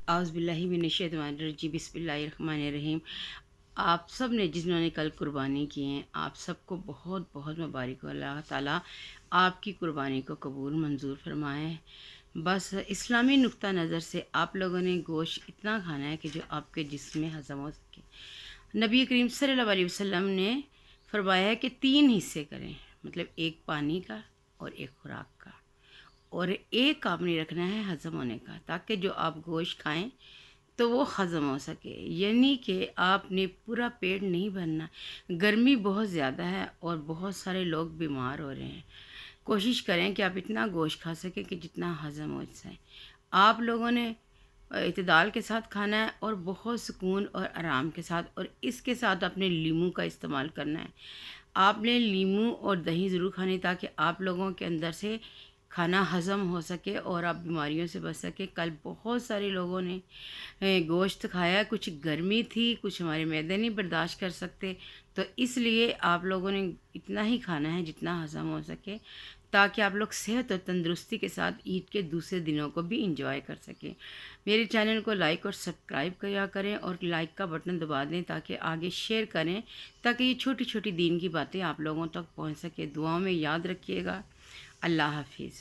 اعوذ باللہ من الشیطان الرجیم، بسم اللہ الرحمن الرحیم۔ آپ سب نے جنہوں نے کل قربانی کی ہیں، آپ سب کو بہت بہت مبارک ہو۔ اللہ تعالیٰ آپ کی قربانی کو قبول منظور فرمائے۔ بس اسلامی نقطہ نظر سے آپ لوگوں نے گوشت اتنا کھانا ہے کہ جو آپ کے جسم میں ہضم ہو سکے۔ نبی کریم صلی اللہ علیہ وسلم نے فرمایا ہے کہ 3 حصے کریں، مطلب ایک پانی کا اور ایک خوراک کا، اور ایک آپ نے رکھنا ہے ہضم ہونے کا، تاکہ جو آپ گوشت کھائیں تو وہ ہضم ہو سکے۔ یعنی کہ آپ نے پورا پیٹ نہیں بھرنا۔ گرمی بہت زیادہ ہے اور بہت سارے لوگ بیمار ہو رہے ہیں۔ کوشش کریں کہ آپ اتنا گوشت کھا سکیں کہ جتنا ہضم ہو جائے۔ آپ لوگوں نے اعتدال کے ساتھ کھانا ہے اور بہت سکون اور آرام کے ساتھ، اور اس کے ساتھ اپنے لیموں کا استعمال کرنا ہے۔ آپ نے لیموں اور دہی ضرور کھانی تاکہ آپ لوگوں کے اندر سے کھانا ہضم ہو سکے اور آپ بیماریوں سے بچ سکے۔ کل بہت سارے لوگوں نے گوشت کھایا، کچھ گرمی تھی، کچھ ہمارے معدے نہیں برداشت کر سکتے، تو اس لیے آپ لوگوں نے اتنا ہی کھانا ہے جتنا ہضم ہو سکے، تاکہ آپ لوگ صحت اور تندرستی کے ساتھ عید کے دوسرے دنوں کو بھی انجوائے کر سکیں۔ میرے چینل کو لائک اور سبسکرائب کیا کریں اور لائک کا بٹن دبا دیں تاکہ آگے شیئر کریں، تاکہ یہ چھوٹی چھوٹی دین کی باتیں آپ لوگوں تک پہنچ سکے۔ دعاؤں میں یاد رکھیے گا۔ اللہ حافظ۔